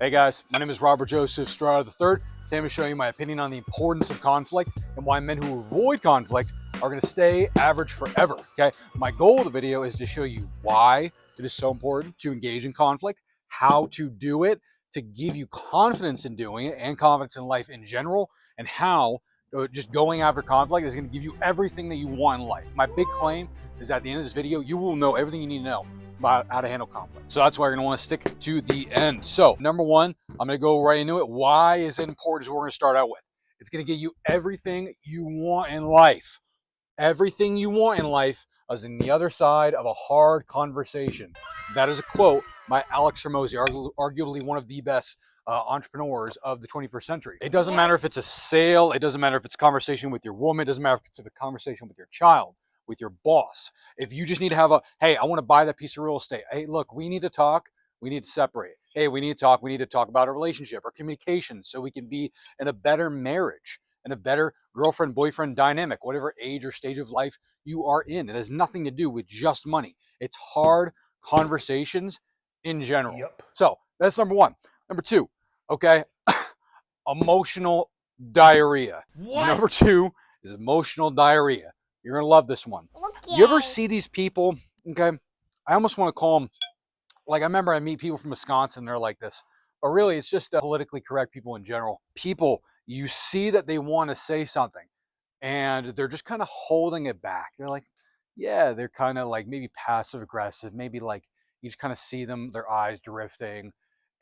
Hey guys, my name is Robert Joseph Strada III. Today I'm going to show you my opinion on the importance of conflict and why men who avoid conflict are going to stay average forever, okay? My goal of the video is to show you why it is so important to engage in conflict, how to do it, to give you confidence in doing it and confidence in life in general, and how just going after conflict is going to give you everything that you want in life. My big claim is at the end of this video, you will know everything you need to know about how to handle conflict. So that's why you're gonna wanna stick to the end. So number one, I'm gonna go right into it. Why is it important is what we're gonna start out with. It's gonna get you everything you want in life. Everything you want in life is in the other side of a hard conversation. That is a quote by Alex Hormozi, arguably one of the best entrepreneurs of the 21st century. It doesn't matter if it's a sale, it doesn't matter if it's a conversation with your woman, it doesn't matter if it's a conversation with your child, with your boss. If you just need to have hey, I want to buy that piece of real estate. Hey, look, we need to talk. We need to separate. Hey, we need to talk. We need to talk about our relationship, our communication, so we can be in a better marriage and a better girlfriend-boyfriend dynamic, whatever age or stage of life you are in. It has nothing to do with just money. It's hard conversations in general. Yep. So that's number one. Number two, okay, emotional diarrhea. What? Number two is emotional diarrhea. You're going to love this one. Okay. You ever see these people, okay? I almost want to call them, like I remember I meet people from Wisconsin, they're like this. But really, it's just politically correct people in general. People, you see that they want to say something, and they're just kind of holding it back. They're like, yeah, they're kind of like maybe passive aggressive. Maybe like you just kind of see them, their eyes drifting,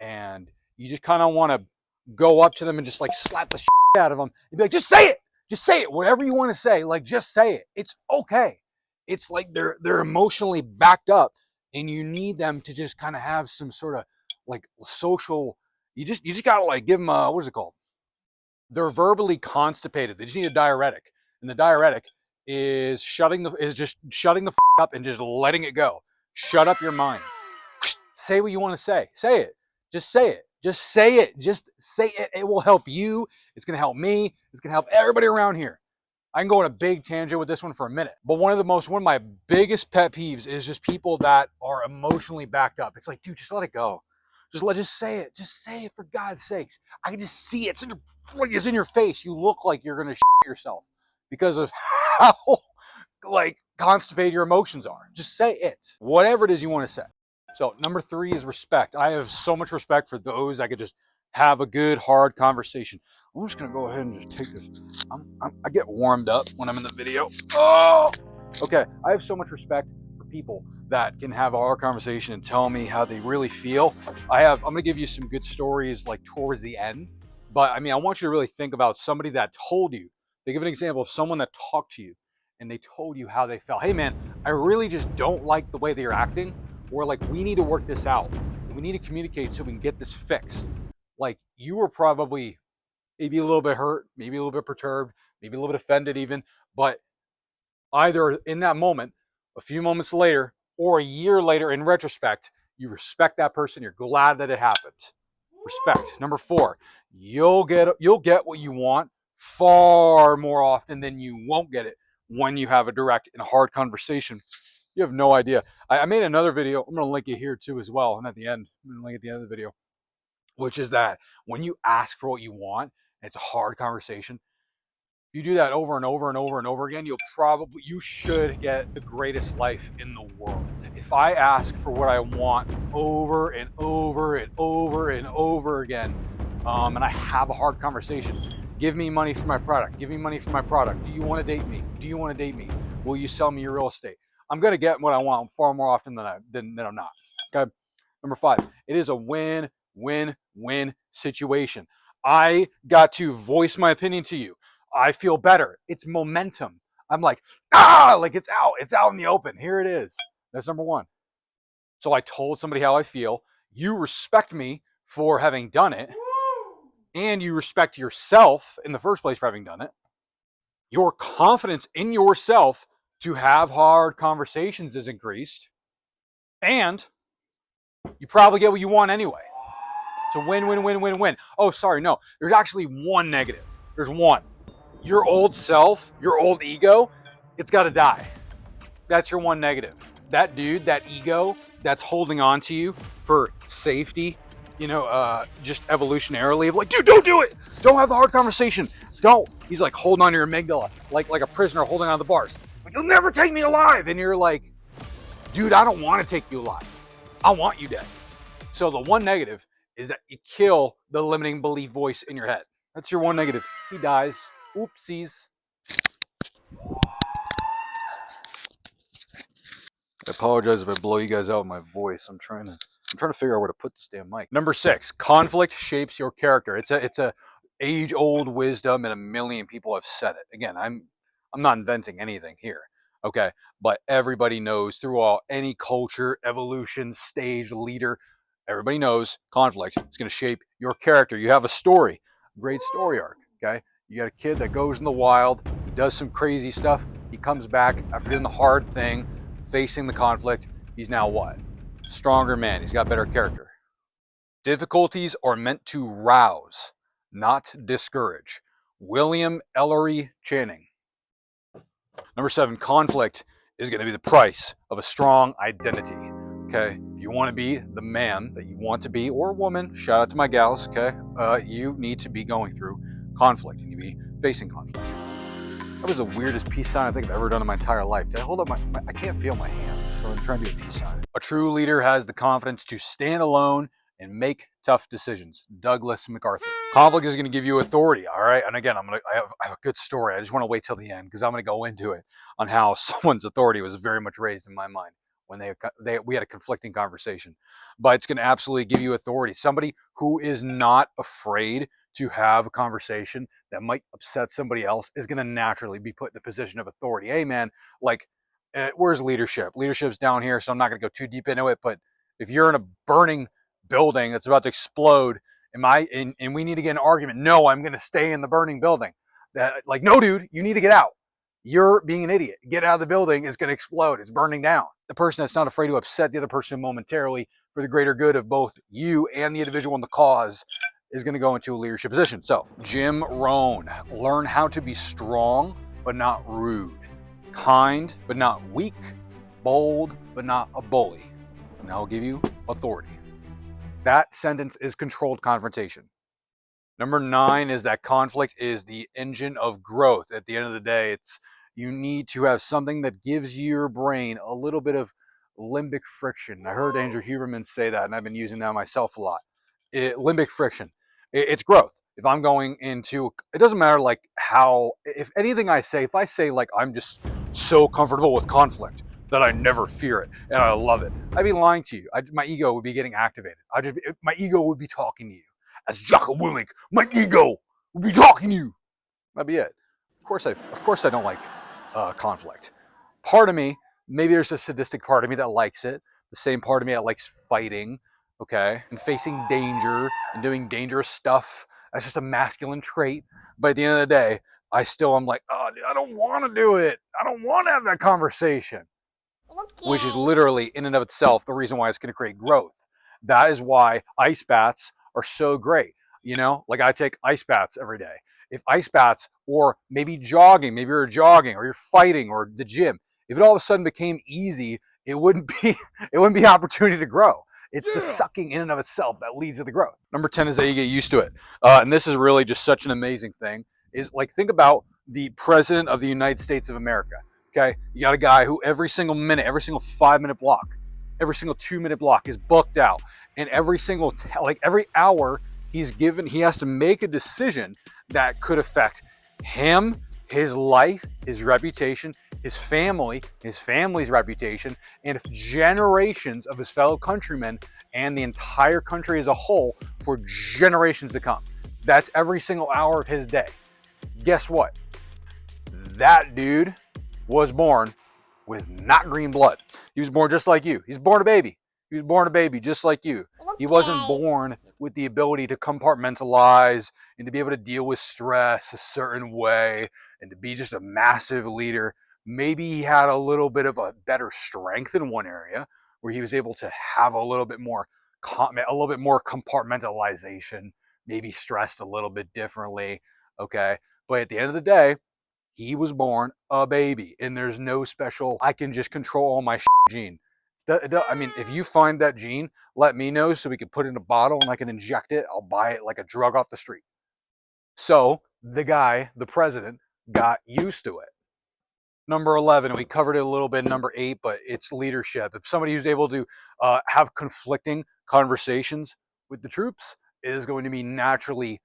and you just kind of want to go up to them and just like slap the shit out of them and be like, just say it. Just say it, whatever you want to say, like just say it. It's okay. It's like they're emotionally backed up and you need them to just kind of have some sort of like social, you just gotta like give them what is it called? They're verbally constipated. They just need a diuretic. And the diuretic is just shutting the up and just letting it go. Shut up your mind. Say what you want to say. Say it. Just say it. Just say it. Just say it. It will help you. It's going to help me. It's going to help everybody around here. I can go on a big tangent with this one for a minute. But one of my biggest pet peeves is just people that are emotionally backed up. It's like, dude, just let it go. Just say it. Just say it for God's sakes. I can just see it. It's in your face. You look like you're going to shit yourself because of how like constipated your emotions are. Just say it. Whatever it is you want to say. So number three is respect. I have so much respect for those that could just have a good, hard conversation. I'm just going to go ahead and just take this. I get warmed up when I'm in the video. Oh! Okay, I have so much respect for people that can have a hard conversation and tell me how they really feel. I'm going to give you some good stories like towards the end. But I mean, I want you to really think about somebody that told you. They give an example of someone that talked to you and they told you how they felt. Hey man, I really just don't like the way that you're acting. Or like, we need to work this out. We need to communicate so we can get this fixed. Like, you were probably maybe a little bit hurt, maybe a little bit perturbed, maybe a little bit offended even. But either in that moment, a few moments later, or a year later in retrospect, you respect that person. You're glad that it happened. Respect. Number four, you'll get what you want far more often than you won't get it when you have a direct and hard conversation. You have no idea. I made another video. I'm going to link it here too as well. And at the end, I'm going to link at the end of the video, which is that when you ask for what you want, and it's a hard conversation, you do that over and over and over and over again, you should get the greatest life in the world. If I ask for what I want over and over and over and over again, and I have a hard conversation, give me money for my product. Give me money for my product. Do you want to date me? Do you want to date me? Will you sell me your real estate? I'm going to get what I want far more often than I'm not. Okay. Number five, it is a win-win-win situation. I got to voice my opinion to you. I feel better. It's momentum. I'm like, like it's out in the open. Here it is. That's number one. So I told somebody how I feel. You respect me for having done it. And you respect yourself in the first place for having done it. Your confidence in yourself to have hard conversations is increased, and you probably get what you want anyway. It's a win-win-win-win-win. Oh, sorry, no. There's actually one negative. There's one. Your old self, your old ego, it's got to die. That's your one negative. That dude, that ego that's holding on to you for safety, just evolutionarily of like, dude, don't do it. Don't have the hard conversation. Don't. He's like holding on to your amygdala, like a prisoner holding on to the bars. Like, you'll never take me alive. And you're like, dude, I don't want to take you alive. I want you dead. So the one negative is that you kill the limiting belief voice in your head. That's your one negative. He dies. Oopsies. I apologize if I blow you guys out with my voice. I'm trying to figure out where to put this damn mic. Number 6, conflict shapes your character. It's a age-old wisdom, and a million people have said it. Again, I'm not inventing anything here. Okay, but everybody knows through any culture, evolution, stage, leader, everybody knows conflict is going to shape your character. You have a story, great story arc. Okay, you got a kid that goes in the wild, he does some crazy stuff, he comes back after doing the hard thing, facing the conflict. He's now what? Stronger man. He's got better character. Difficulties are meant to rouse, not discourage. William Ellery Channing. Number 7, conflict is going to be the price of a strong identity. Okay, if you want to be the man that you want to be, or woman, shout out to my gals, okay, you need to be going through conflict. You need to be facing conflict. That was the weirdest peace sign I think I've ever done in my entire life. Did I hold up I can't feel my hands, so I'm trying to do a peace sign. A true leader has the confidence to stand alone and make tough decisions. Douglas MacArthur. Conflict is going to give you authority, all right? And again, I have a good story. I just want to wait till the end because I'm going to go into it on how someone's authority was very much raised in my mind when we had a conflicting conversation. But it's going to absolutely give you authority. Somebody who is not afraid to have a conversation that might upset somebody else is going to naturally be put in a position of authority. Hey, man, like, where's leadership? Leadership's down here, so I'm not going to go too deep into it. But if you're in a burning building that's about to explode, and we need to get an argument, no, I'm going to stay in the burning building. Like, no, dude, you need to get out. You're being an idiot. Get out of the building. It's going to explode. It's burning down. The person that's not afraid to upset the other person momentarily for the greater good of both you and the individual in the cause is going to go into a leadership position. So, Jim Rohn, learn how to be strong but not rude, kind but not weak, bold but not a bully. And I'll give you authority. That sentence is controlled confrontation. Number 9 is that conflict is the engine of growth. At the end of the day, you need to have something that gives your brain a little bit of limbic friction. I heard Andrew Huberman say that, and I've been using that myself a lot. Limbic friction. It's growth. If I'm going into, it doesn't matter like how, if anything I say, if I say like I'm just so comfortable with conflict that I never fear it and I love it, I'd be lying to you. My ego would be getting activated. My ego would be talking to you. As Jocko Willink, my ego would be talking to you. That'd be it. Of course I don't like conflict. Part of me, maybe there's a sadistic part of me that likes it. The same part of me that likes fighting, okay, and facing danger and doing dangerous stuff. That's just a masculine trait. But at the end of the day, I'm like, oh, dude, I don't want to do it. I don't want to have that conversation. Okay. Which is literally, in and of itself, the reason why it's going to create growth. That is why ice baths are so great. Like I take ice baths every day. If ice baths, or maybe jogging, maybe you're jogging or you're fighting or the gym, if it all of a sudden became easy, it wouldn't be opportunity to grow. It's the sucking in and of itself that leads to the growth. Number 10 is that you get used to it. And this is really just such an amazing thing. Is like, think about the president of the United States of America. Okay, you got a guy who every single minute, every single 5-minute block, every single 2-minute block is booked out, and every single every hour he has to make a decision that could affect him, his life, his reputation, his family's reputation, and generations of his fellow countrymen and the entire country as a whole for generations to come. That's every single hour of his day. Guess what? That dude was born with not green blood. He was born just like you. He's born a baby. He was born a baby just like you. Okay. He wasn't born with the ability to compartmentalize and to be able to deal with stress a certain way and to be just a massive leader. Maybe he had a little bit of a better strength in one area where he was able to have a little bit more compartmentalization, maybe stressed a little bit differently, okay? But at the end of the day, he was born a baby, and there's no special, I can just control all my gene. I mean, if you find that gene, let me know so we can put it in a bottle and I can inject it. I'll buy it like a drug off the street. So the guy, the president, got used to it. Number 11, we covered it a little bit in number 8, but it's leadership. If somebody who's able to have conflicting conversations with the troops is going to be naturally,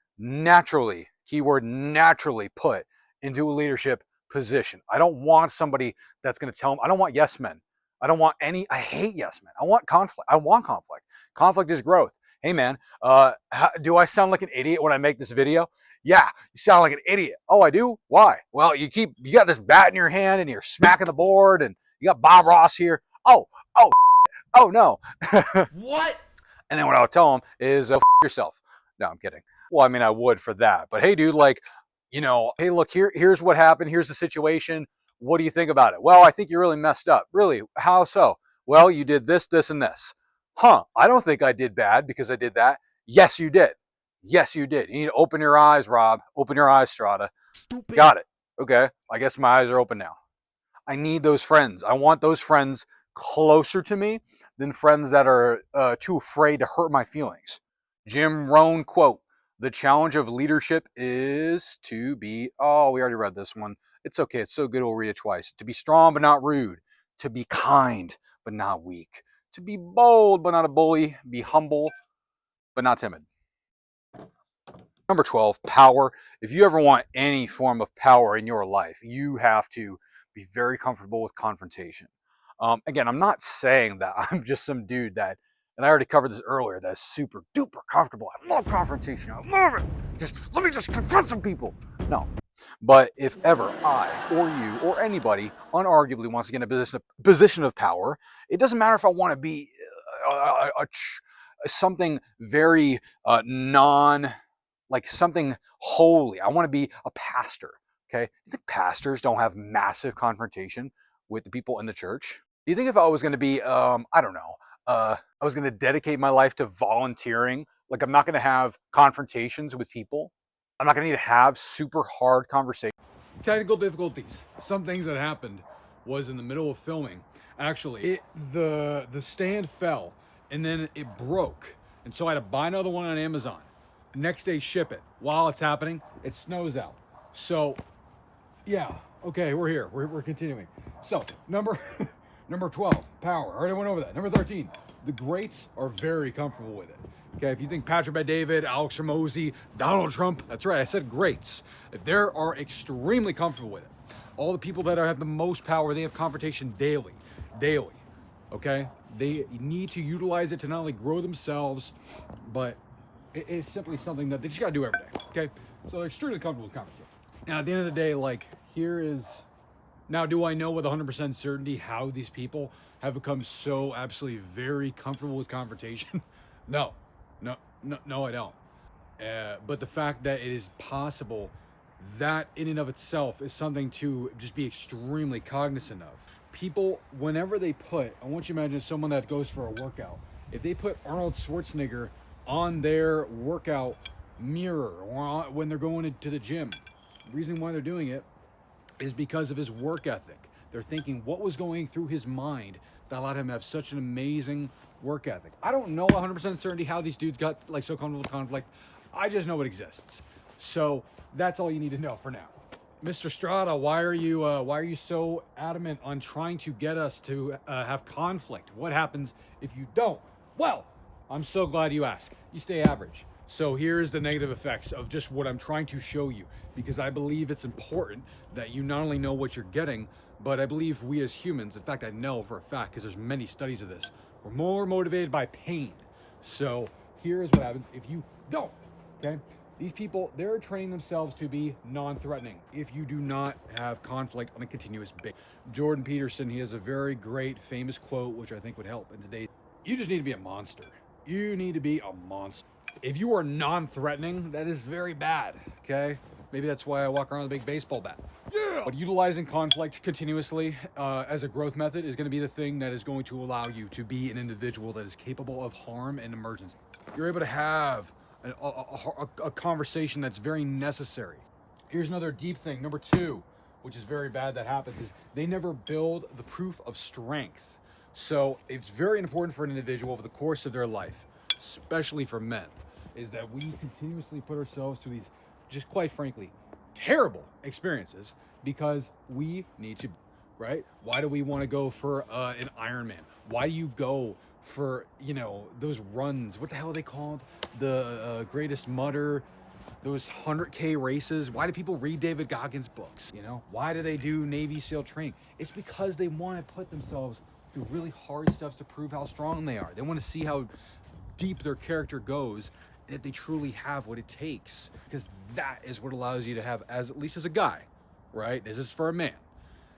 keyword naturally, put into a leadership position. I don't want somebody that's going to tell them, I don't want yes men. I hate yes men. I want conflict. Conflict is growth. Hey man, do I sound like an idiot when I make this video? Yeah, you sound like an idiot. Oh, I do? Why? Well, you got this bat in your hand and you're smacking the board and you got Bob Ross here. Oh no. What? And then what I'll tell him is, yourself. No, I'm kidding. Well, I mean, I would for that. But hey, dude, like, hey, look, here's what happened. Here's the situation. What do you think about it? Well, I think you really messed up. Really? How so? Well, you did this, this, and this. Huh, I don't think I did bad because I did that. Yes, you did. Yes, you did. You need to open your eyes, Rob. Open your eyes, Strada. Stupid. Got it. Okay, I guess my eyes are open now. I need those friends. I want those friends closer to me than friends that are too afraid to hurt my feelings. Jim Rohn quote, the challenge of leadership is to be, oh, we already read this one. It's okay. It's so good we'll read it twice. To be strong but not rude. To be kind but not weak. To be bold but not a bully. Be humble but not timid. Number 12, power. If you ever want any form of power in your life, you have to be very comfortable with confrontation. Again, I'm not saying that I'm just some dude that, and I already covered this earlier, that's super duper comfortable. I love confrontation. I love it. Let me just confront some people. No. But if ever I or you or anybody unarguably wants to get in a position of power, it doesn't matter if I want to be something very like something holy. I want to be a pastor. Okay. You think pastors don't have massive confrontation with the people in the church? Do you think if I was going to be, I don't know, I was going to dedicate my life to volunteering, like I'm not going to have confrontations with people? I'm not going to need to have super hard conversations. Technical difficulties. Some things that happened was in the middle of filming. Actually, the stand fell and then it broke. And so I had to buy another one on Amazon. Next day ship it. While it's happening, it snows out. So, yeah, okay, we're here. We're continuing. So, number 12, power. I already went over that. Number 13, the greats are very comfortable with it. Okay, if you think Patric Bet-David, Alex Hormozi, Donald Trump, that's right, I said greats. They are extremely comfortable with it. All the people that have the most power, they have confrontation daily, okay? They need to utilize it to not only grow themselves, but it's simply something that they just gotta do every day, okay? So they're extremely comfortable with confrontation. Now, at the end of the day, like, now do I know with 100% certainty how these people have become so absolutely very comfortable with confrontation? No, I don't. But the fact that it is possible, that in and of itself is something to just be extremely cognizant of. People, whenever they put, I want you to imagine someone that goes for a workout. If they put Arnold Schwarzenegger on their workout mirror or when they're going to the gym, the reason why they're doing it is because of his work ethic. They're thinking what was going through his mind that allowed him to have such an amazing work ethic. I don't know 100% certainty how these dudes got like so comfortable with conflict. I just know it exists. So that's all you need to know for now. Mr. Strada, why are you so adamant on trying to get us to have conflict? What happens if you don't? Well, I'm so glad you asked. You stay average. So here's the negative effects of just what I'm trying to show you, because I believe it's important that you not only know what you're getting, but I believe we as humans, in fact, I know for a fact, because there's many studies of this, we're more motivated by pain. So here's what happens if you don't, okay? These people, they're training themselves to be non-threatening if you do not have conflict on a continuous basis. Jordan Peterson, he has a very great, famous quote, which I think would help in today's. You just need to be a monster. You need to be a monster. If you are non-threatening, that is very bad, okay? Maybe that's why I walk around with a big baseball bat. Yeah! But utilizing conflict continuously as a growth method is going to be the thing that is going to allow you to be an individual that is capable of harm and emergency. You're able to have a conversation that's very necessary. Here's another deep thing. Number 2, which is very bad that happens, is they never build the proof of strength. So it's very important for an individual over the course of their life, especially for men, is that we continuously put ourselves through these, just quite frankly, terrible experiences because we need to, right? Why do we want to go for an Ironman? Why do you go for, you know, those runs? What the hell are they called? The Greatest Mudder, those 100K races. Why do people read David Goggins' books? You know, why do they do Navy SEAL training? It's because they want to put themselves through really hard steps to prove how strong they are. They want to see how deep their character goes and that they truly have what it takes, because that is what allows you to have, as at least as a guy, right? This is for a man.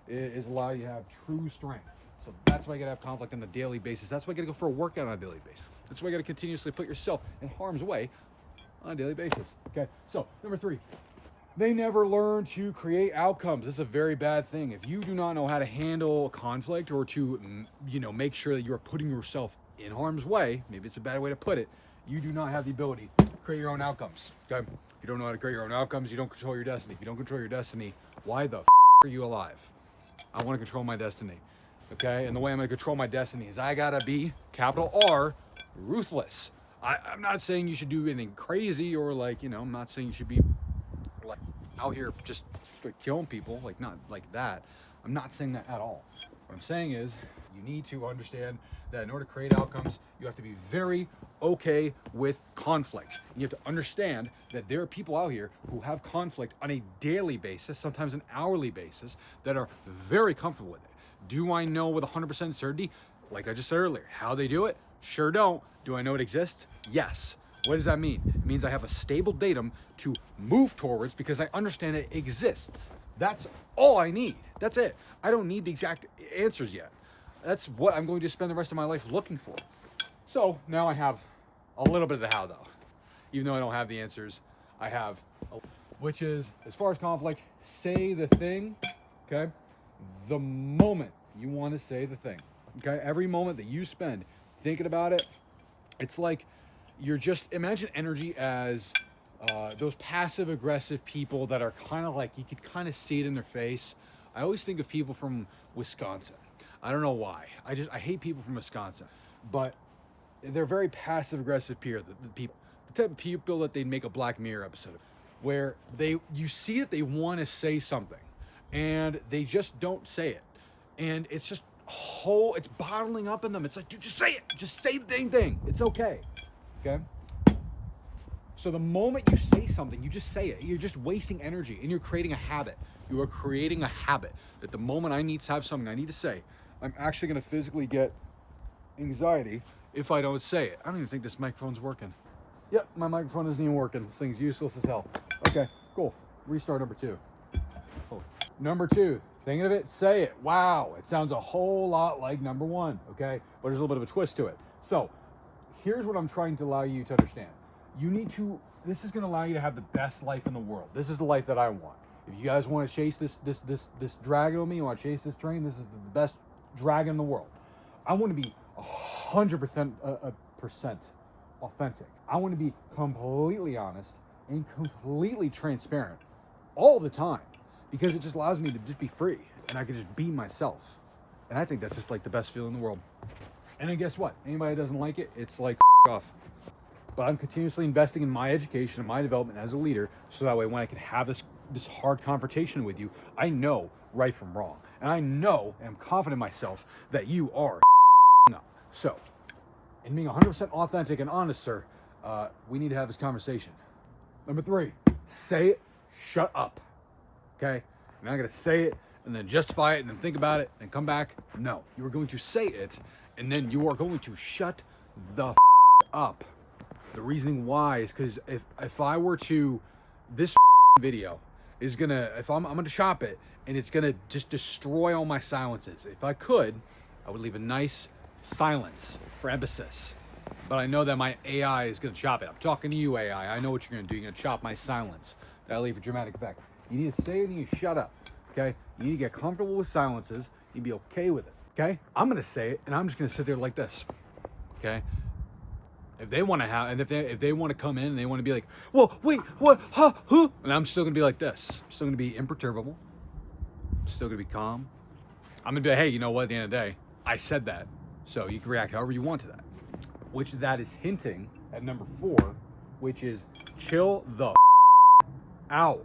It is allow you to have true strength. So that's why you gotta have conflict on a daily basis. That's why you gotta go for a workout on a daily basis. That's why you gotta continuously put yourself in harm's way on a daily basis. Okay, so number 3, they never learn to create outcomes. This is a very bad thing. If you do not know how to handle conflict or to, you know, make sure that you're putting yourself in harm's way, maybe it's a bad way to put it, you do not have the ability to create your own outcomes. Okay, if you don't know how to create your own outcomes, you don't control your destiny. If you don't control your destiny, why the are you alive? I want to control my destiny. Okay, and the way I'm going to control my destiny is I gotta be, capital R, ruthless. I'm not saying you should do anything crazy, or like, you know, I'm not saying you should be like out here just straight killing people, like not like that. I'm not saying that at all. What I'm saying is you need to understand that in order to create outcomes, you have to be very okay with conflict. You have to understand that there are people out here who have conflict on a daily basis, sometimes an hourly basis, that are very comfortable with it. Do I know with 100% certainty, like I just said earlier, how they do it? Sure don't. Do I know it exists? Yes. What does that mean? It means I have a stable datum to move towards because I understand it exists. That's all I need. That's it. I don't need the exact answers yet. That's what I'm going to spend the rest of my life looking for. So now I have a little bit of the how, though. Even though I don't have the answers, I have, which is, as far as conflict, say the thing, okay? The moment you want to say the thing, okay? Every moment that you spend thinking about it, it's like you're just, imagine energy as those passive aggressive people that are kind of like, you could kind of see it in their face. I always think of people from Wisconsin. I don't know why. I hate people from Wisconsin, but they're very passive aggressive people. The type of people that they'd make a Black Mirror episode of, where you see that they want to say something and they just don't say it. And it's just it's bottling up in them. It's like, dude, just say it. Just say the dang thing. It's okay. Okay? So the moment you say something, you just say it. You're just wasting energy and you're creating a habit. You are creating a habit that the moment I need to have something I need to say, I'm actually going to physically get anxiety if I don't say it. I don't even think this microphone's working. Yep, my microphone isn't even working. This thing's useless as hell. Okay, cool. Restart number 2. Oh. Number 2, thinking of it, say it. Wow, it sounds a whole lot like number 1, okay? But there's a little bit of a twist to it. So here's what I'm trying to allow you to understand. This is gonna allow you to have the best life in the world. This is the life that I want. If you guys want to chase this dragon with me, you want to chase this train, this is the best dragon in the world. I want to be 100% authentic. I want to be completely honest and completely transparent all the time, because it just allows me to just be free and I can just be myself. And I think that's just like the best feeling in the world. And then guess what? Anybody that doesn't like it, it's like off. But I'm continuously investing in my education and my development as a leader, so that way when I can have this hard confrontation with you, I know right from wrong. And I know and I'm confident in myself that you are up. So, in being 100% authentic and honest, sir, we need to have this conversation. Number 3, say it, shut up. Okay? You're not going to say it and then justify it and then think about it and come back. No, you are going to say it and then you are going to shut the up. The reasoning why is because if I were to, this video is gonna, if I'm gonna chop it and it's gonna just destroy all my silences. If I could, I would leave a nice silence for emphasis. But I know that my AI is gonna chop it. I'm talking to you, AI. I know what you're gonna do. You're gonna chop my silence. That'll leave a dramatic effect. You need to say it and you shut up. Okay? You need to get comfortable with silences. You be okay with it. Okay? I'm gonna say it and I'm just gonna sit there like this. Okay? If they want to have, and if they want to come in and they want to be like, well, wait, what, huh, who? And I'm still going to be like this. I'm still going to be imperturbable. I'm still going to be calm. I'm going to be like, hey, you know what, at the end of the day, I said that. So you can react however you want to that. Which that is hinting at number 4, which is chill the out.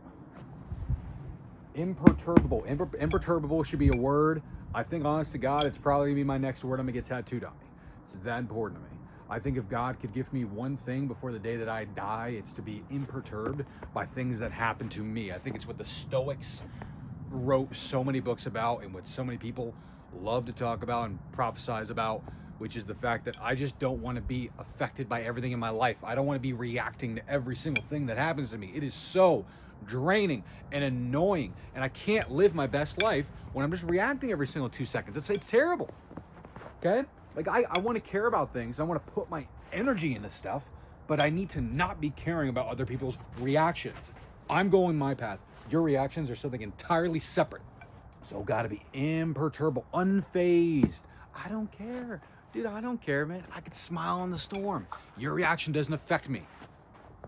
Imperturbable. Imperturbable should be a word. I think, honest to God, it's probably gonna be my next word I'm gonna get tattooed on me. It's that important to me. I think if God could give me one thing before the day that I die, it's to be imperturbed by things that happen to me. I think it's what the Stoics wrote so many books about, and what so many people love to talk about and prophesize about, which is the fact that I just don't want to be affected by everything in my life. I don't want to be reacting to every single thing that happens to me. It is so draining and annoying, and I can't live my best life when I'm just reacting every single 2 seconds. It's terrible. Okay? Like, I want to care about things. I want to put my energy into stuff, but I need to not be caring about other people's reactions. I'm going my path. Your reactions are something entirely separate. So gotta be imperturbable, unfazed. I don't care. Dude, I don't care, man. I could smile in the storm. Your reaction doesn't affect me.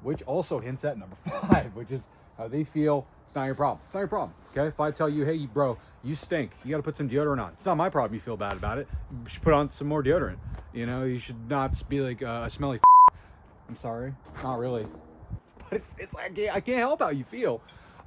Which also hints at number 5, which is how they feel. It's not your problem. It's not your problem, okay? If I tell you, hey, bro, you stink. You got to put some deodorant on. It's not my problem you feel bad about it. You should put on some more deodorant. You know, you should not be like a smelly I'm sorry. Not really. But it's like, I can't help how you feel.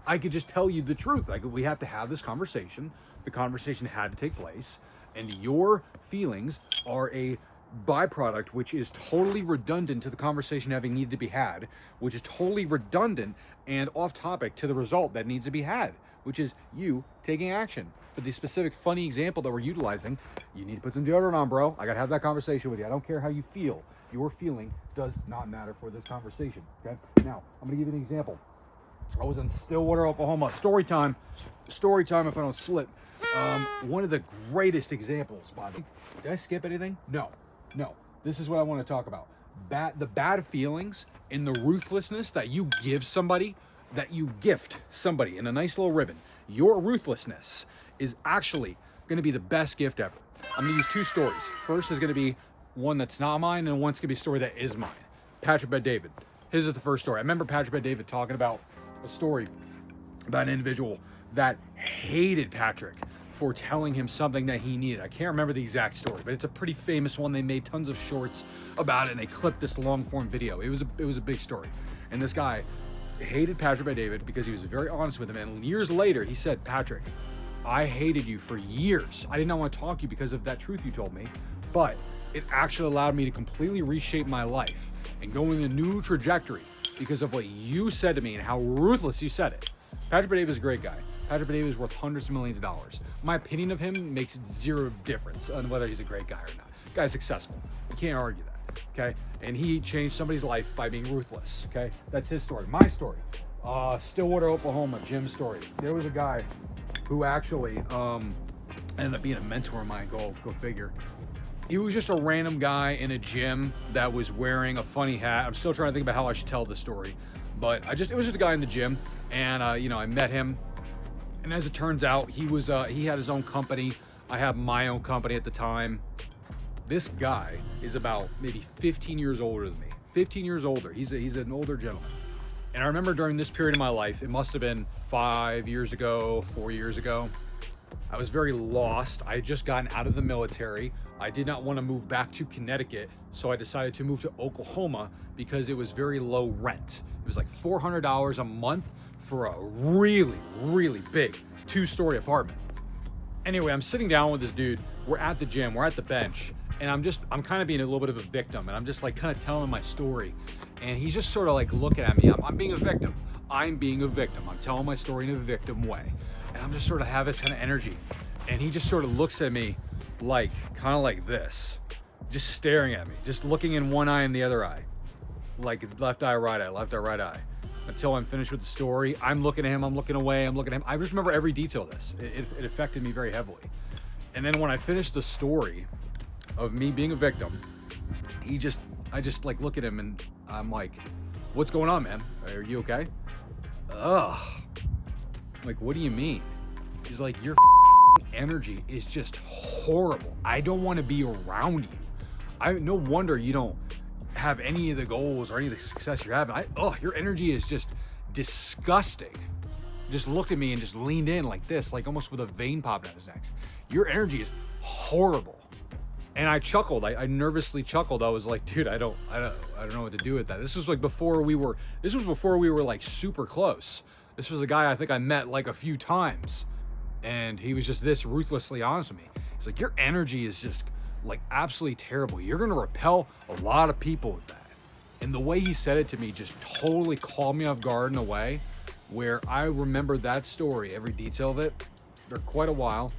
I could just tell you the truth. Like, we have to have this conversation. The conversation had to take place. And your feelings are a byproduct, which is totally redundant to the conversation having needed to be had, which is totally redundant and off topic to the result that needs to be had, which is you taking action. For the specific funny example that we're utilizing, you need to put some deodorant on, bro. I gotta have that conversation with you. I don't care how you feel. Your feeling does not matter for this conversation, okay? Now, I'm gonna give you an example. I was in Stillwater, Oklahoma. Story time if I don't slip. One of the greatest examples, by the way. Did I skip anything? No. This is what I want to talk about. The bad feelings and the ruthlessness that you give somebody, that you gift somebody in a nice little ribbon. Your ruthlessness is actually going to be the best gift ever. I'm going to use 2 stories. First is going to be one that's not mine, and one's going to be a story that is mine. Patric Bet David. His is the first story. I remember Patric Bet David talking about a story about an individual that hated Patric for telling him something that he needed. I can't remember the exact story, but it's a pretty famous one. They made tons of shorts about it, and they clipped this long form video. It was a big story. And this guy hated Patric Bet David because he was very honest with him. And years later, he said, Patric, I hated you for years. I did not want to talk to you because of that truth you told me, but it actually allowed me to completely reshape my life and go in a new trajectory because of what you said to me and how ruthless you said it. Patric Bet David is a great guy. Patric Bet David is worth hundreds of millions of dollars. My opinion of him makes zero difference on whether he's a great guy or not. Guy's successful. You can't argue that, okay? And he changed somebody's life by being ruthless, okay? That's his story. My story, Stillwater, Oklahoma, Jim's story. There was a guy who actually ended up being a mentor of mine, go figure. He was just a random guy in a gym that was wearing a funny hat. I'm still trying to think about how I should tell this story, but it was just a guy in the gym, and I met him. And as it turns out, he had his own company. I had my own company at the time. This guy is about maybe 15 years older than me. 15 years older. He's an older gentleman. And I remember during this period of my life, it must have been 5 years ago, 4 years ago, I was very lost. I had just gotten out of the military. I did not want to move back to Connecticut, so I decided to move to Oklahoma because it was very low rent. It was like $400 a month for a really, really big 2-story apartment. Anyway, I'm sitting down with this dude. We're at the gym, we're at the bench, and I'm kind of being a little bit of a victim, and I'm just like kind of telling him my story. And he's just sort of like looking at me. I'm being a victim. I'm being a victim. I'm telling my story in a victim way. And I'm just sort of have this kind of energy. And he just sort of looks at me like, kind of like this, just staring at me, just looking in one eye and the other eye. Like left eye, right eye, left eye, right eye. Until I'm finished with the story, I'm looking at him, I'm looking away, I'm looking at him. I just remember every detail of this. It affected me very heavily. And then when I finished the story of me being a victim, I just like look at him and I'm like, what's going on, man? Are you okay? Ugh. Like, what do you mean? He's like, your energy is just horrible. I don't want to be around you. No wonder you don't have any of the goals or any of the success you're having. Your energy is just disgusting. Just looked at me and just leaned in like this, like almost with a vein popping out his neck. Your energy is horrible. And I chuckled. I nervously chuckled. I was like, dude, I don't know what to do with that. This was like before we were like super close. This was a guy I think I met like a few times, and he was just this ruthlessly honest with me. He's like, your energy is just like absolutely terrible. You're gonna repel a lot of people with that. And the way he said it to me just totally caught me off guard in a way where I remember that story, every detail of it, for quite a while.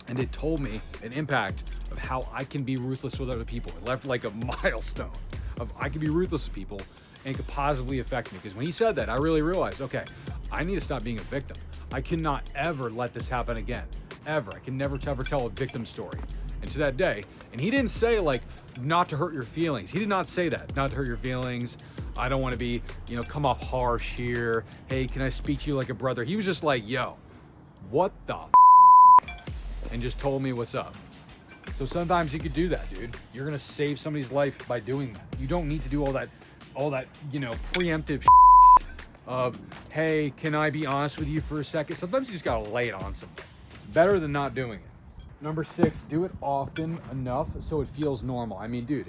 And it told me an impact of how I can be ruthless with other people. It left like a milestone of I can be ruthless with people and it could positively affect me. Because when he said that, I really realized, okay, I need to stop being a victim. I cannot ever let this happen again, ever. I can never ever tell a victim story. And to that day, and he didn't say like, not to hurt your feelings. He did not say that, not to hurt your feelings. I don't want to be, come off harsh here. Hey, can I speak to you like a brother? He was just like, yo, what the and just told me what's up. So sometimes you could do that, dude. You're gonna save somebody's life by doing that. You don't need to do all that, preemptive of, hey, can I be honest with you for a second? Sometimes you just gotta lay it on somebody. It's better than not doing it. Number 6, do it often enough so it feels normal. I mean, dude,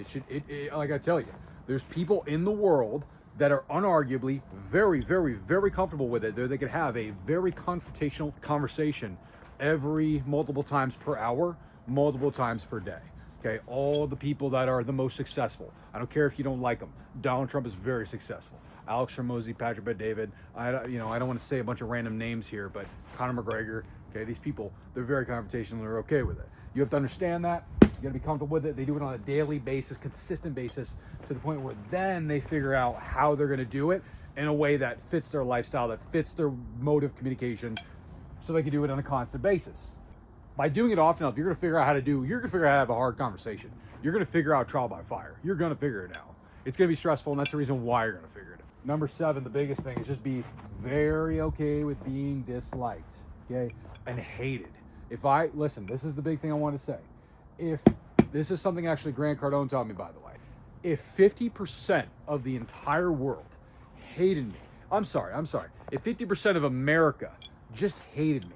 like I tell you, there's people in the world that are unarguably very, very, very comfortable with it. They could have a very confrontational conversation every multiple times per hour, multiple times per day. Okay, all the people that are the most successful. I don't care if you don't like them. Donald Trump is very successful. Alex Hormozi, Patric, David. I don't want to say a bunch of random names here, but Conor McGregor. Okay, these people, they're very confrontational. They're okay with it. You have to understand that. You got to be comfortable with it. They do it on a daily basis, consistent basis, to the point where then they figure out how they're going to do it in a way that fits their lifestyle, that fits their mode of communication, so they can do it on a constant basis. By doing it often enough, you're going to figure out how to have a hard conversation. You're going to figure out trial by fire. You're going to figure it out. It's going to be stressful, and that's the reason why you're going to figure it out. Number 7, the biggest thing is just be very okay with being disliked, okay, and hated. Listen, this is the big thing I want to say. If this is something actually Grant Cardone taught me, by the way, if 50% of the entire world hated me, I'm sorry, if 50% of America just hated me,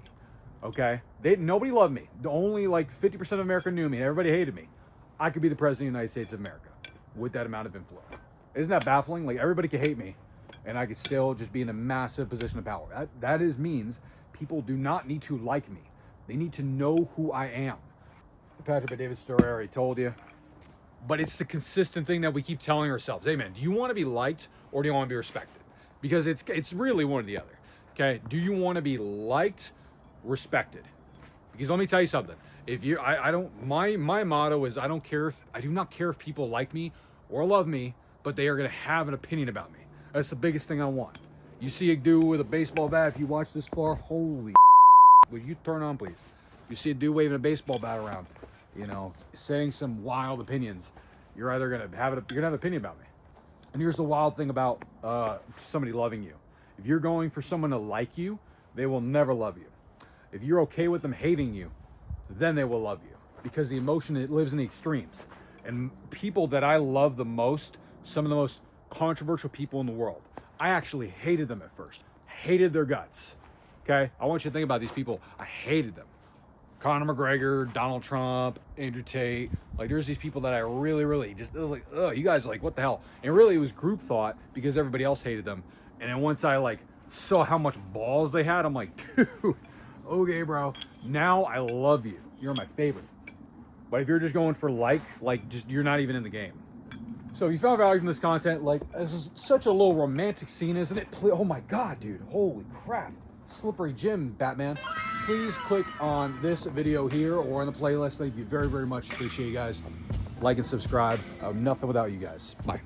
okay, nobody loved me, only like 50% of America knew me and everybody hated me, I could be the president of the United States of America with that amount of influence. Isn't that baffling? Like, everybody could hate me and I could still just be in a massive position of power. That means people do not need to like me. They need to know who I am. Patrick David story I already told you, but it's the consistent thing that we keep telling ourselves. Hey man, do you want to be liked or do you want to be respected? Because it's really one or the other. Okay, do you want to be liked, respected? Because let me tell you something. If you, I don't. My motto is I do not care if people like me or love me, but they are going to have an opinion about me. That's the biggest thing I want. You see a dude with a baseball bat. If you watch this far, holy, would you turn on, please? You see a dude waving a baseball bat around, saying some wild opinions. You're either going to have an opinion about me. And here's the wild thing about somebody loving you. If you're going for someone to like you, they will never love you. If you're okay with them hating you, then they will love you. Because the emotion, it lives in the extremes. And people that I love the most, some of the most controversial people in the world, I actually hated them at first. Hated their guts. Okay? I want you to think about these people. I hated them. Conor McGregor, Donald Trump, Andrew Tate. Like, there's these people that I really just, it was like, oh, you guys are like, what the hell? And really, it was group thought because everybody else hated them. And then once I like saw how much balls they had, I'm like, dude, okay, bro, now I love you. You're my favorite. But if you're just going for just you're not even in the game. So if you found value from this content, like, this is such a low romantic scene, isn't it? Oh my God, dude, holy crap. Slippery Jim, Batman. Please click on this video here or on the playlist. Thank you very, very much. Appreciate you guys. Like and subscribe. Nothing without you guys. Bye.